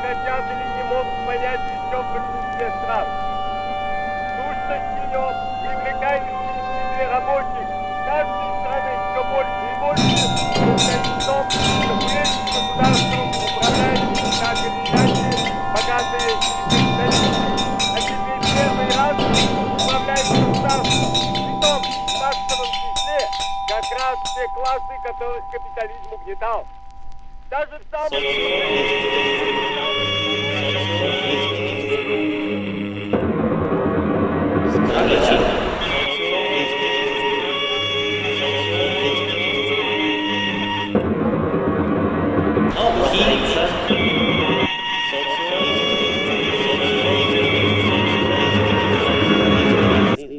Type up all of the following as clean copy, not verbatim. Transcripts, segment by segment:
хотят или не могут понять еще в большинстве стран. Сущность ее привлекающая к себе рабочих каждой страны все больше и больше состоит в том, что прежде государством управляют так или иначе богатые капиталисты. А теперь первый раз управляют государством, притом в массовом числе как раз те классы, которых капитализм угнетал. Даже в самом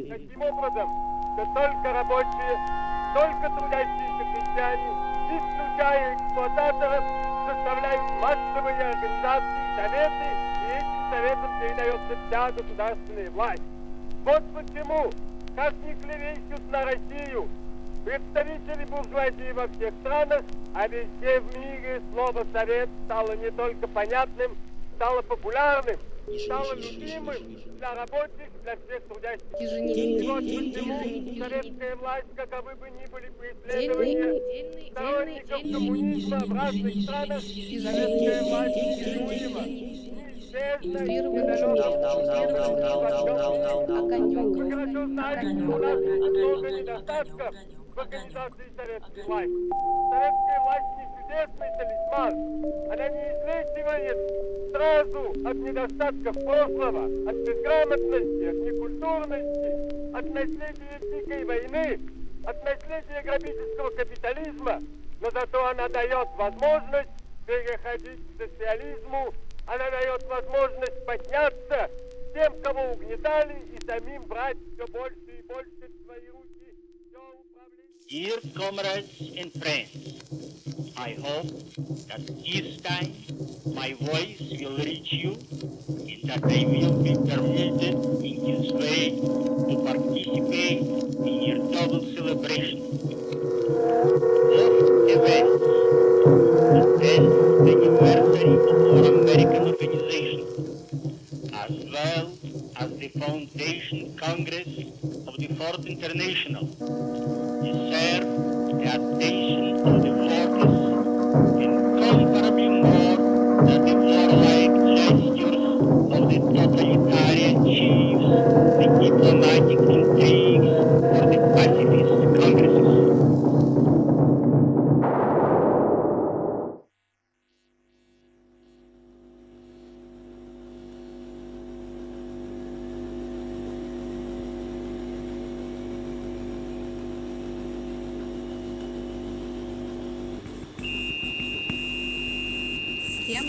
таким образом, что только рабочие, только трудящиеся крестьяне, исключая эксплуататоров, составляют массовые организации, советы, и этим советам передается вся государственная власть. Вот почему, как ни клевещут на Россию, представители буржуазии во всех странах, а везде в мире слово «совет» стало не только понятным, стало популярным, стало любимым для рабочих, для всех трудящихся. И вот почему советская власть, каковы бы ни были преследования сторонников коммунизма в разных странах, советская власть неминуема, неизбежна и Вы хорошо знаете, что у нас много недостатков в организации советской власти. Советская власть не чудесный талисман. Она не излечивает сразу от недостатков прошлого, от безграмотности, от некультурности, от наследия дикой войны, от наследия грабительского капитализма, но зато она дает возможность переходить к социализму, она дает возможность подняться тем, кого угнетали, и самим брать все больше и больше в свои руки все управление. Dear comrades and friends, I hope that this time my voice will reach you and that I will be permitted in this way to participate in your double celebration of events, the 10th anniversary of our American organization, as well as the Foundation Congress of the Fourth International, deserve the attention of the workers incomparably more than the warlike gestures of the totalitarian chiefs, the diplomatic intrigues, or the pacifist congresses.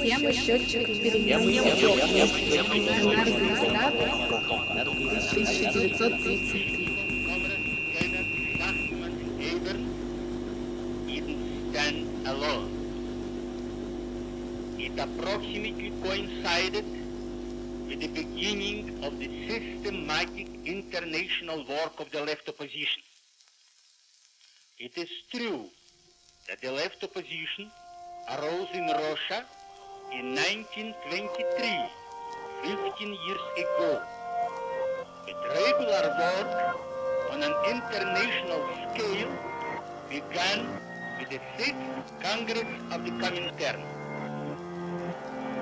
Схема счетчик эксперимента. 1930. Stand alone. It approximately coincided with the beginning of the systematic international work of the left opposition. It is true that the left opposition arose in Russia in 1923, 15 years ago, but regular work on an international scale began with the 6th Congress of the Comintern.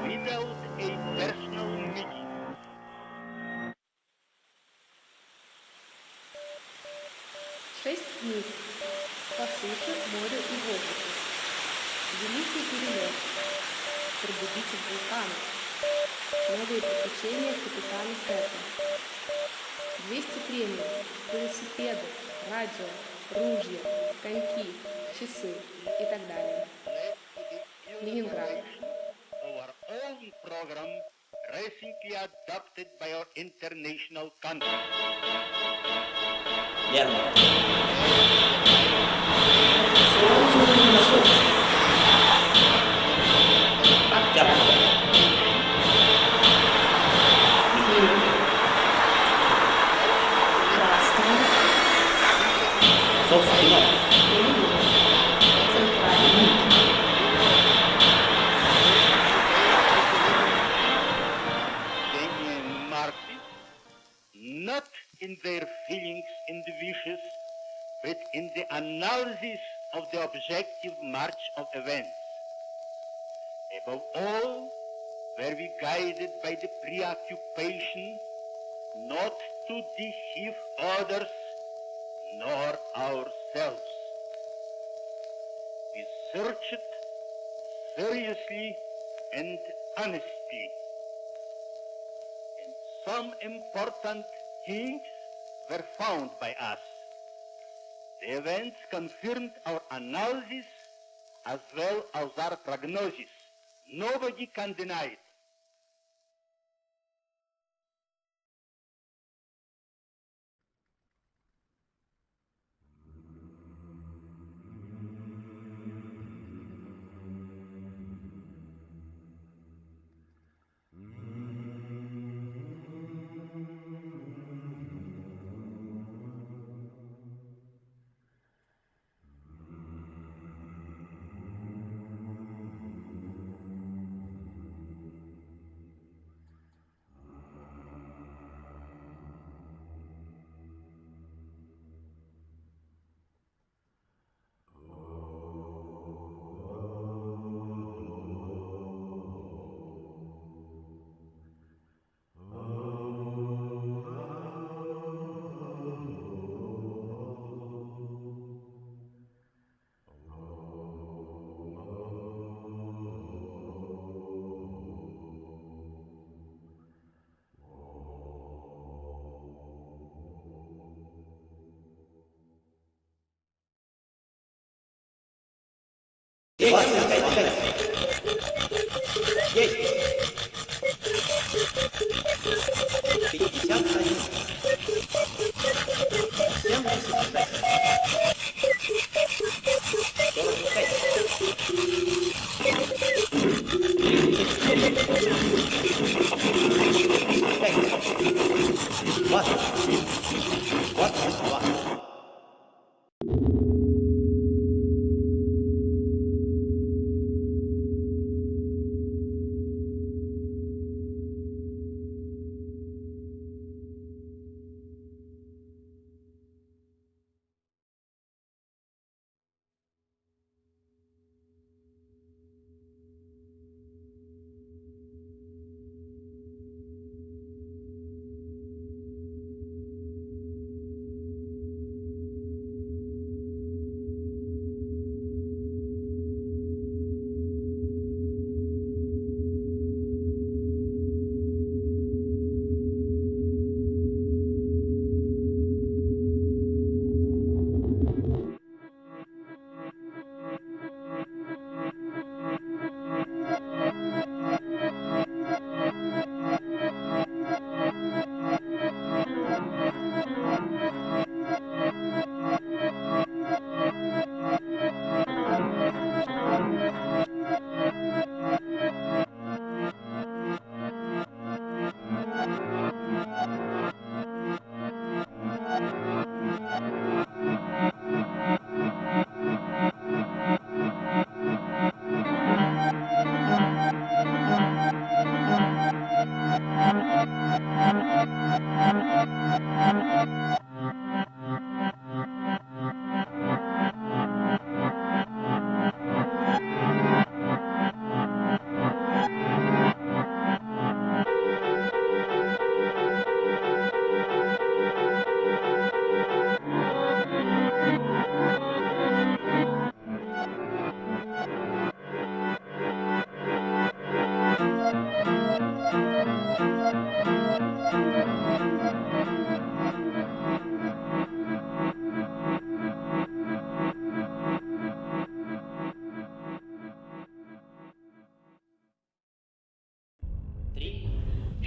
Without a personal meeting, Шесть книг. По суше, морю и воздуху. Великий перелет. Пробудитель вулкана. Новые приключения капитана Хэта. 200 премий. Велосипеды, радио, ружья, коньки, часы и так далее. Ленинград. our own program recently adopted by our international Congress. their feelings and wishes, but in the analysis of the objective march of events. Above all, were we guided by the preoccupation not to deceive others nor ourselves. We searched seriously and honestly, and some important things were found by us. The events confirmed our analysis as well as our prognosis. Nobody can deny it.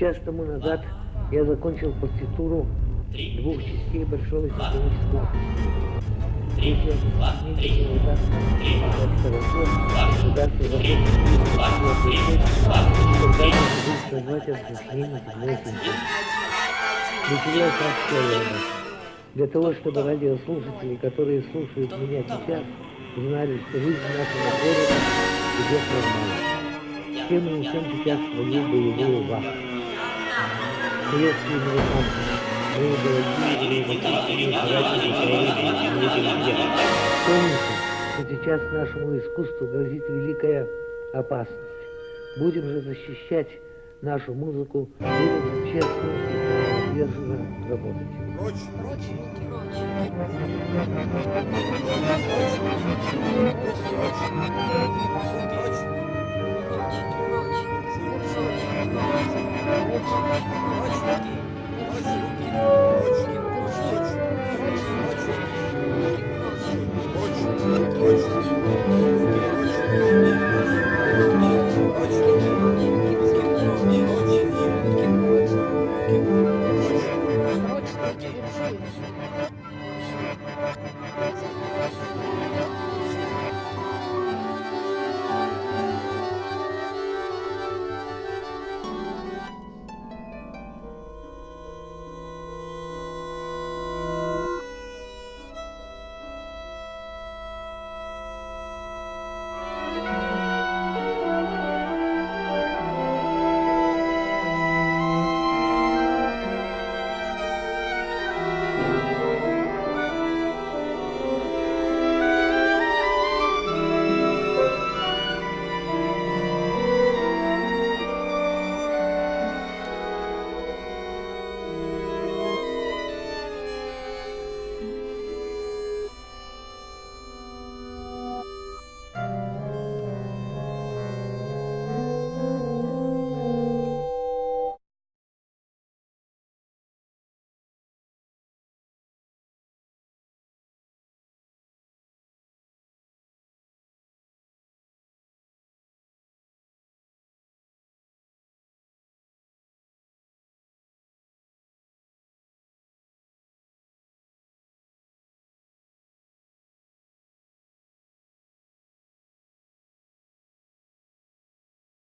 Час тому назад я закончил партитуру двух частей Большого симфонического для того, чтобы радиослушатели, которые слушают меня сейчас, знали, что жизнь нашего города идет нормально. Все мы несем сейчас свою боевую вахту. Советские американцы мои дорогие, мои почтенные соратники, коллеги, мои друзья. Помните, что сейчас нашему искусству грозит великая опасность. Будем же защищать нашу музыку, будем же честно и самоотверженно работать. Прочь! Прочь, руки, прочь. Прочь! Прочь, прочь, прочь, прочь, прочь.